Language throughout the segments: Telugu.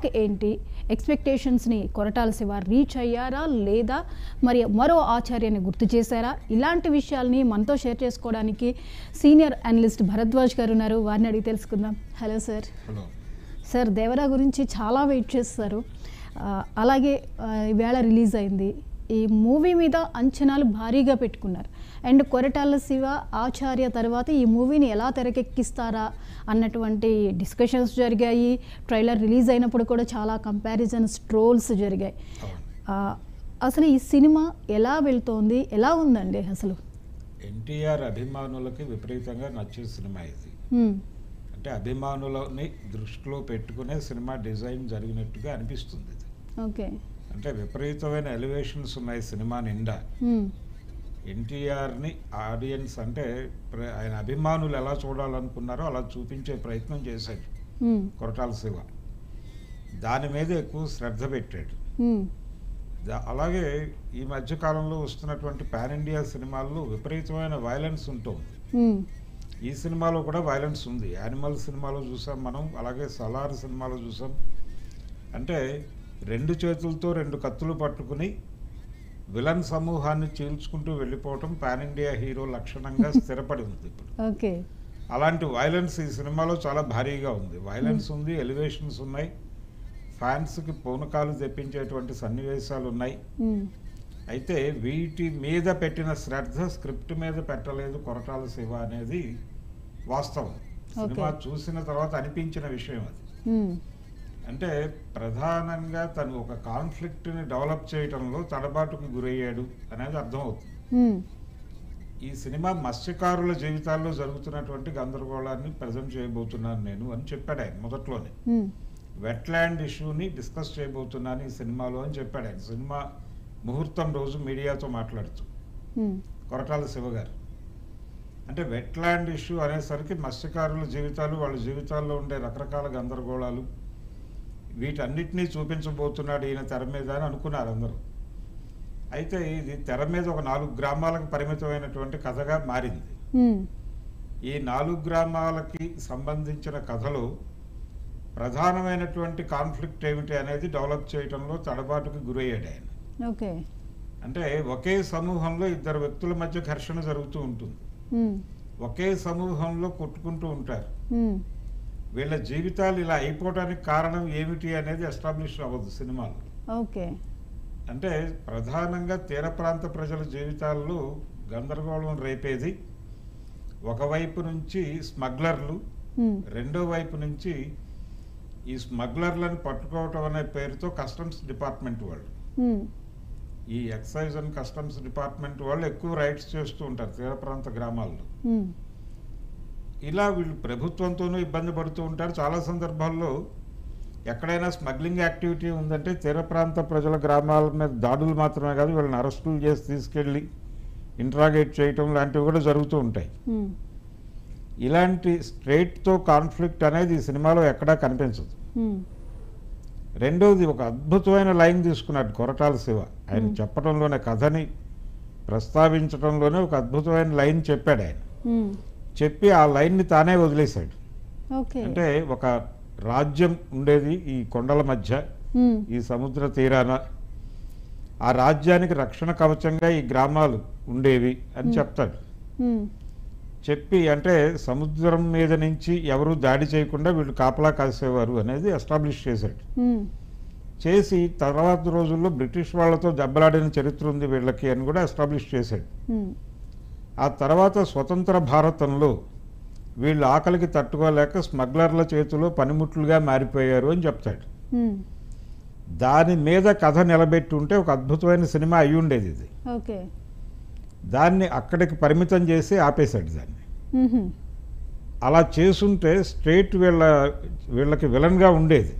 టాక్ ఏంటి? ఎక్స్‌పెక్టేషన్స్‌ని కొరటాల శివ రీచ్ అయ్యారా? లేదా మరి మరో ఆచార్యని గుర్తు చేశారా? ఇలాంటి విషయాల్ని మనతో షేర్ చేసుకోవడానికి సీనియర్ అనలిస్ట్ భరద్వాజ్ గారు ఉన్నారు. వారిని అడిగి తెలుసుకుందాం. Hello sir. Hello sir, Devara గురించి చాలా వెయిట్ చేస్తారు. అలాగే ఈవేళ రిలీజ్ అయింది. ఈ మూవీ మీద అంచనాలు భారీగా పెట్టుకున్నారు. అండ్ కొరటాల శివ ఆచార్య తర్వాత ఈ మూవీని ఎలా తెరకెక్కిస్తారా అన్నటువంటి డిస్కషన్స్ జరిగాయి. ట్రైలర్ రిలీజ్ అయినప్పుడు కూడా చాలా కంపారిజన్స్, ట్రోల్స్ జరిగాయి. అసలు ఈ సినిమా ఎలా వెళ్తోంది, ఎలా ఉందండి? అసలు ఎన్టీఆర్ అభిమానులకి విపరీతంగా నచ్చే సినిమా ఇది. అంటే అభిమానులని దృష్టిలో పెట్టుకునే సినిమా డిజైన్ జరిగినట్టుగా అనిపిస్తుంది ఇది. ఓకే. అంటే విపరీతమైన ఎలివేషన్స్ ఉన్నాయి సినిమా నిండా. ఎన్టీఆర్ని ఆడియన్స్ అంటే ఆయన అభిమానులు ఎలా చూడాలనుకున్నారో అలా చూపించే ప్రయత్నం చేశాడు కొరటాల శివ. దాని మీద ఎక్కువ శ్రద్ధ పెట్టాడు. అలాగే ఈ మధ్యకాలంలో వస్తున్నటువంటి పాన్ ఇండియా సినిమాల్లో విపరీతమైన వైలెన్స్ ఉంటుంది. ఈ సినిమాలో కూడా వైలెన్స్ ఉంది. యానిమల్ సినిమాలో చూసాం మనం, అలాగే సలార్ సినిమాలో చూసాం. అంటే 2 చేతులతో 2 కత్తులు పట్టుకుని విలన్ సమూహాన్ని చీల్చుకుంటూ వెళ్ళిపోవటం పాన్ ఇండియా హీరో లక్షణంగా స్థిరపడి ఉంది ఇప్పుడు. ఓకే. అలాంటి వైలెన్స్ ఈ సినిమాలో చాలా భారీగా ఉంది. వైలెన్స్ ఉంది, ఎలివేషన్స్ ఉన్నాయి, ఫ్యాన్స్కి పూనకాలు తెప్పించేటువంటి సన్నివేశాలు ఉన్నాయి. అయితే వీటి మీద పెట్టిన శ్రద్ధ స్క్రిప్ట్ మీద పెట్టలేదు కొరటాల శివ అనేది వాస్తవం. సినిమా చూసిన తర్వాత అనిపించిన విషయం అది. అంటే ప్రధానంగా తను ఒక కాన్ఫ్లిక్ట్ని డెవలప్ చేయడంలో తడబాటుకు గురయ్యాడు అనేది అర్థమవుతుంది. ఈ సినిమా మత్స్యకారుల జీవితాల్లో జరుగుతున్నటువంటి గందరగోళాన్ని ప్రజెంట్ చేయబోతున్నాను నేను అని చెప్పాడు ఆయన మొదట్లోనే. వెట్లాండ్ ఇష్యూని డిస్కస్ చేయబోతున్నాను ఈ సినిమాలో అని చెప్పాడు ఆయన సినిమా ముహూర్తం రోజు మీడియాతో మాట్లాడుతూ కొరటాల శివ గారు. అంటే వెట్లాండ్ ఇష్యూ అనేసరికి మత్స్యకారుల జీవితాలు, వాళ్ళ జీవితాల్లో ఉండే రకరకాల గందరగోళాలు, వీటన్నిటినీ చూపించబోతున్నాడు ఈయన తెర మీద అని అనుకున్నారు అందరూ. అయితే ఇది తెర మీద ఒక 4 గ్రామాలకు పరిమితమైనటువంటి కథగా మారింది. ఈ 4 గ్రామాలకి సంబంధించిన కథలో ప్రధానమైనటువంటి కాన్ఫ్లిక్ట్ ఏమిటి అనేది డెవలప్ చేయడంలో తడబాటుకు గురయ్యాడు ఆయన. ఓకే. అంటే ఒకే సమూహంలో 2 వ్యక్తుల మధ్య ఘర్షణ జరుగుతూ ఉంటుంది. ఒకే సమూహంలో కొట్టుకుంటూ ఉంటారు. వీళ్ళ జీవితాలు ఇలా అయిపోవడానికి కారణం ఏమిటి అనేది ఎస్టాబ్లిష్ అవ్వదు సినిమాలో. ఓకే. అంటే ప్రధానంగా తీర ప్రాంత ప్రజల జీవితాల్లో గందరగోళం రేపేది ఒకవైపు నుంచి స్మగ్లర్లు, రెండో వైపు నుంచి ఈ స్మగ్లర్లను పట్టుకోవటం అనే పేరుతో కస్టమ్స్ డిపార్ట్మెంట్ వాళ్ళు, ఈ ఎక్సైజ్ అండ్ కస్టమ్స్ డిపార్ట్మెంట్ వాళ్ళు ఎక్కువ రైడ్స్ చేస్తూ ఉంటారు తీర ప్రాంత గ్రామాల్లో. ఇలా వీళ్ళు ప్రభుత్వంతోనూ ఇబ్బంది పడుతూ ఉంటారు. చాలా సందర్భాల్లో ఎక్కడైనా స్మగ్లింగ్ యాక్టివిటీ ఉందంటే తీర ప్రాంత ప్రజల గ్రామాల మీద దాడులు మాత్రమే కాదు, వీళ్ళని అరెస్టులు చేసి తీసుకెళ్ళి ఇంట్రాగేట్ చేయటం లాంటివి కూడా జరుగుతూ ఉంటాయి. ఇలాంటి స్ట్రేట్తో కాన్ఫ్లిక్ట్ అనేది ఈ సినిమాలో ఎక్కడా కనిపించదు. రెండోది, ఒక అద్భుతమైన లైన్ తీసుకున్నాడు కొరటాల శివ. ఆయన చెప్పడంలోనే, కథని ప్రస్తావించడంలోనే ఒక అద్భుతమైన లైన్ చెప్పాడు ఆయన. చెప్పి ఆ లైన్ని తానే వదిలేశాడు. అంటే ఒక రాజ్యం ఉండేది ఈ కొండల మధ్య, ఈ సముద్ర తీరాన. ఆ రాజ్యానికి రక్షణ కవచంగా ఈ గ్రామాలు ఉండేవి అని చెప్తాడు. చెప్పి అంటే సముద్రం మీద నుంచి ఎవరు దాడి చేయకుండా వీళ్ళు కాపలా కాసేవారు అనేది ఎస్టాబ్లిష్ చేశాడు. చేసి తర్వాత రోజుల్లో బ్రిటిష్ వాళ్ళతో దెబ్బలాడిన చరిత్ర ఉంది వీళ్ళకి అని కూడా ఎస్టాబ్లిష్ చేశాడు. ఆ తర్వాత స్వతంత్ర భారతంలో వీళ్ళు ఆకలికి తట్టుకోలేక స్మగ్లర్ల చేతిలో పనిముట్లుగా మారిపోయారు అని చెప్తాడు. దాని మీద కథ నిలబెట్టి ఉంటే ఒక అద్భుతమైన సినిమా అయి ఉండేది ఇది. దాన్ని అక్కడికి పరిమితం చేసి ఆపేశాడు దాన్ని. అలా చేసుంటే స్ట్రైట్ వీళ్ళకి విలన్గా ఉండేది.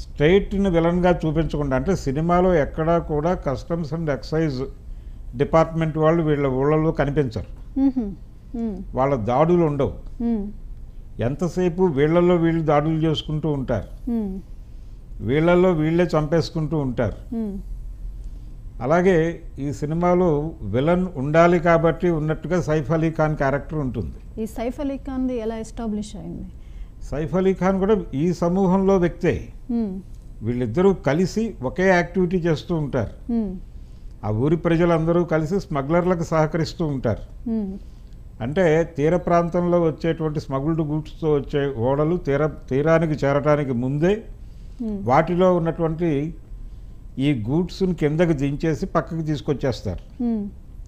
స్ట్రైట్ని విలన్గా చూపించకుండా, అంటే సినిమాలో ఎక్కడా కూడా కస్టమ్స్ అండ్ ఎక్సైజ్ డిపార్ట్మెంట్ వాళ్ళు వీళ్ళ ఊళ్ళలో కనిపించరు, వాళ్ళ దాడులు ఉండవు. ఎంతసేపు వీళ్ళల్లో వీళ్ళు దాడులు చేసుకుంటూ ఉంటారు, వీళ్ళల్లో వీళ్ళే చంపేసుకుంటూ ఉంటారు. అలాగే ఈ సినిమాలో విలన్ ఉండాలి కాబట్టి ఉన్నట్టుగా సైఫ్ అలీ ఖాన్ క్యారెక్టర్ ఉంటుంది. ఈ సైఫ్ అలీ ఖాన్ది ఎలా ఎస్టాబ్లిష్ అయింది? సైఫ్ అలీ ఖాన్ కూడా ఈ సమూహంలో వ్యక్తే. వీళ్ళిద్దరూ కలిసి ఒకే యాక్టివిటీ చేస్తూ ఉంటారు. ఆ ఊరి ప్రజలందరూ కలిసి స్మగ్లర్లకు సహకరిస్తూ ఉంటారు. అంటే తీర ప్రాంతంలో వచ్చేటువంటి స్మగుల్డ్ గూడ్స్తో వచ్చే ఓడలు తీరానికి చేరటానికి ముందే వాటిలో ఉన్నటువంటి ఈ గూడ్స్ని కిందకి దించేసి పక్కకి తీసుకొచ్చేస్తారు.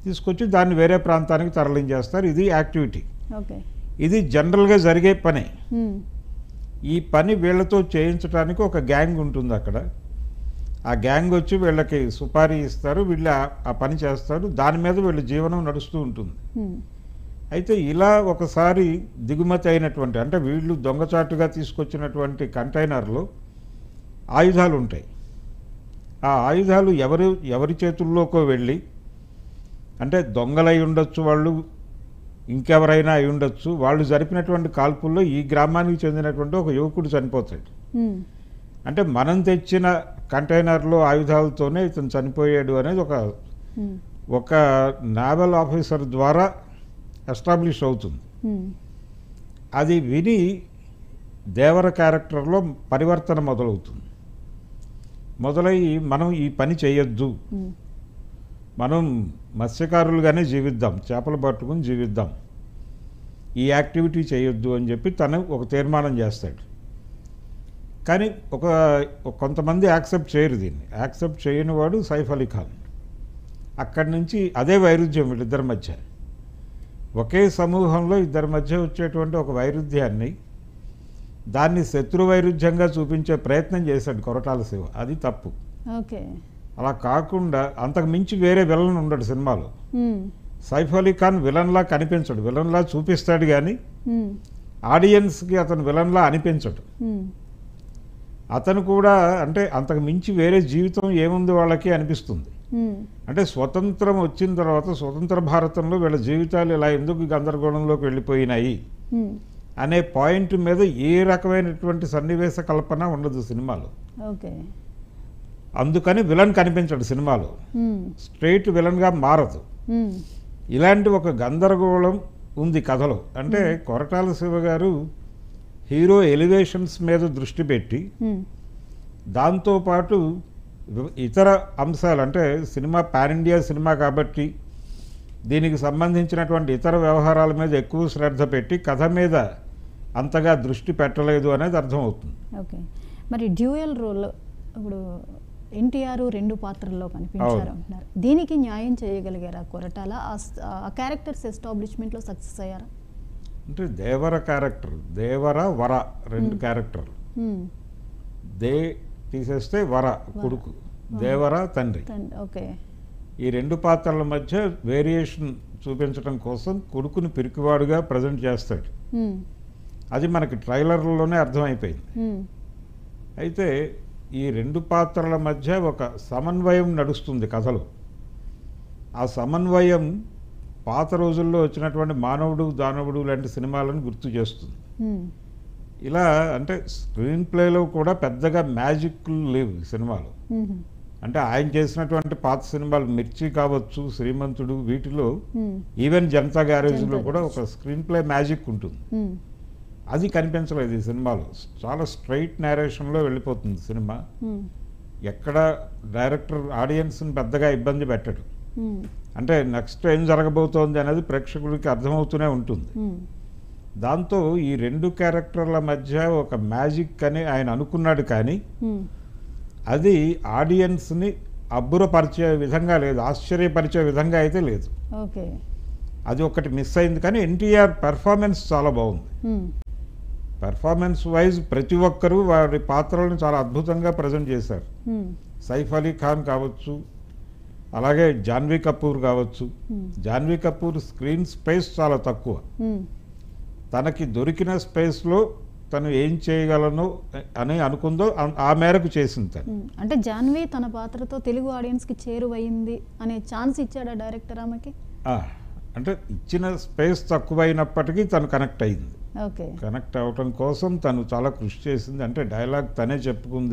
తీసుకొచ్చి దాన్ని వేరే ప్రాంతానికి తరలించేస్తారు. ఇది యాక్టివిటీ. ఇది జనరల్గా జరిగే పనే. ఈ పని వీళ్ళతో చేయించడానికి ఒక గ్యాంగ్ ఉంటుంది అక్కడ. ఆ గ్యాంగ్ వచ్చి వీళ్ళకి సుపారీ ఇస్తారు, వీళ్ళు ఆ పని చేస్తారు, దాని మీద వీళ్ళ జీవనం నడుస్తూ ఉంటుంది. అయితే ఇలా ఒకసారి దిగుమతి అయినటువంటి, అంటే వీళ్ళు దొంగచాటుగా తీసుకొచ్చినటువంటి కంటైనర్లో ఆయుధాలు ఉంటాయి. ఆ ఆయుధాలు ఎవరి చేతుల్లోకో వెళ్ళి, అంటే దొంగలై ఉండొచ్చు, వాళ్ళు ఇంకెవరైనా అయి ఉండొచ్చు, వాళ్ళు జరిపినటువంటి కాల్పుల్లో ఈ గ్రామానికి చెందినటువంటి ఒక యువకుడు చనిపోతాడు. అంటే మనం తెచ్చిన కంటైనర్లో ఆయుధాలతోనే ఇతను చనిపోయాడు అనేది ఒక నావల్ ఆఫీసర్ ద్వారా ఎస్టాబ్లిష్ అవుతుంది. అది విని దేవర క్యారెక్టర్లో పరివర్తన మొదలవుతుంది. మొదలై మనం ఈ పని చేయొద్దు, మనం మత్స్యకారులుగానే జీవిద్దాం, చేపలు పట్టుకుని జీవిద్దాం, ఈ యాక్టివిటీ చేయొద్దు అని చెప్పి తను ఒక తీర్మానం చేస్తాడు. కానీ కొంతమంది యాక్సెప్ట్ చేయరు దీన్ని. యాక్సెప్ట్ చేయని వాడు సైఫ్ అలీ ఖాన్. అక్కడి నుంచి అదే వైరుధ్యం వీళ్ళిద్దరి మధ్య. ఒకే సమూహంలో ఇద్దరి మధ్య వచ్చేటువంటి ఒక వైరుధ్యాన్ని, దాన్ని శత్రు వైరుధ్యంగా చూపించే ప్రయత్నం చేశాడు కొరటాల శివ. అది తప్పు. అలా కాకుండా అంతకు మించి వేరే విలన్ ఉండడు సినిమాలో. సైఫ్ అలీ ఖాన్ విలన్లా కనిపించడు, విలన్లా చూపిస్తాడు కానీ ఆడియన్స్కి అతను విలన్లా అనిపించడు. అతను కూడా అంటే అంతకు మించి వేరే జీవితం ఏముంది వాళ్ళకి అనిపిస్తుంది. అంటే స్వతంత్రం వచ్చిన తర్వాత స్వతంత్ర భారతంలో వీళ్ళ జీవితాలు ఇలా ఎందుకు గందరగోళంలోకి వెళ్ళిపోయినాయి అనే పాయింట్ మీద ఏ రకమైనటువంటి సన్నివేశ కల్పన ఉండదు సినిమాలో. అందుకని విలన్ కనిపించడు సినిమాలో, స్ట్రైట్ విలన్గా మారదు. ఇలాంటి ఒక గందరగోళం ఉంది కథలో. అంటే కొరటాల శివ గారు హీరో ఎలివేషన్స్ మీద దృష్టి పెట్టి, దాంతోపాటు ఇతర అంశాలు, అంటే సినిమా పాన్ ఇండియా సినిమా కాబట్టి దీనికి సంబంధించినటువంటి ఇతర వ్యవహారాల మీద ఎక్కువ శ్రద్ధ పెట్టి కథ మీద అంతగా దృష్టి పెట్టలేదు అనేది అర్థమవుతుంది. ఓకే, మరి డ్యూయల్ రోల్ ఇప్పుడు ఎన్టీఆర్ 2 పాత్రల్లో కనిపించారు అంటున్నారు. దీనికి న్యాయం చేయగలిగారా కొరటాల? ఆ క్యారెక్టర్స్ ఎస్టాబ్లిష్మెంట్లో సక్సెస్ అయ్యారా? అంటే దేవర క్యారెక్టర్, దేవర వర 2 క్యారెక్టర్లు. దే తీసేస్తే వర కొడుకు, దేవర తండ్రి. ఓకే, ఈ 2 పాత్రల మధ్య వేరియేషన్ చూపించడం కోసం కొడుకుని పిరికివాడుగా ప్రజెంట్ చేస్తాడు. అది మనకి ట్రైలర్లోనే అర్థమైపోయింది. అయితే ఈ 2 పాత్రల మధ్య ఒక సమన్వయం నడుస్తుంది కథలో. ఆ సమన్వయం పాత రోజుల్లో వచ్చినటువంటి మానవుడు దానవుడు లాంటి సినిమాలను గుర్తు చేస్తుంది. ఇలా అంటే స్క్రీన్ ప్లేలో కూడా పెద్దగా మ్యాజిక్లు లేవు ఈ సినిమాలో. అంటే ఆయన చేసినటువంటి పాత సినిమాలు మిర్చి కావచ్చు, శ్రీమంతుడు, వీటిలో ఈవెన్ జనతా గ్యారేజ్లో కూడా ఒక స్క్రీన్ ప్లే మ్యాజిక్ ఉంటుంది. అది కనిపించలేదు ఈ సినిమాలో. చాలా స్ట్రైట్ నేరేషన్లో వెళ్ళిపోతుంది సినిమా. ఎక్కడ డైరెక్టర్ ఆడియన్స్ని పెద్దగా ఇబ్బంది పెట్టడు. అంటే నెక్స్ట్ ఏం జరగబోతోంది అనేది ప్రేక్షకుడికి అర్థమవుతూనే ఉంటుంది. దాంతో ఈ 2 క్యారెక్టర్ల మధ్య ఒక మ్యాజిక్ అని ఆయన అనుకున్నాడు, కానీ అది ఆడియన్స్ని అబ్బురపరిచే విధంగా లేదు, ఆశ్చర్యపరిచే విధంగా అయితే లేదు. అది ఒకటి మిస్ అయింది. కానీ ఎన్టీఆర్ పెర్ఫార్మెన్స్ చాలా బాగుంది. పెర్ఫార్మెన్స్ వైజ్ ప్రతి ఒక్కరూ వారి పాత్రలను చాలా అద్భుతంగా ప్రజెంట్ చేశారు. సైఫ్ అలీ ఖాన్ కావచ్చు, అలాగే జాన్వీ కపూర్ కావచ్చు. జాన్వీ కపూర్ స్క్రీన్ స్పేస్ చాలా తక్కువ. తనకి దొరికిన స్పేస్లో తను ఏం చేయగలను అని అనుకుందో ఆ మేరకు చేసింది తను. అంటే జాన్వీ తన పాత్రతో తెలుగు ఆడియన్స్కి చేరువైంది అనే ఛాన్స్ ఇచ్చాడా డైరెక్టర్ ఆమెకి? అంటే ఇచ్చిన స్పేస్ తక్కువైనప్పటికీ తను కనెక్ట్ అయింది. కనెక్ట్ అవ్వటం కోసం తను చాలా కృషి చేసింది. అంటే డైలాగ్ తనే చెప్పుకుంది.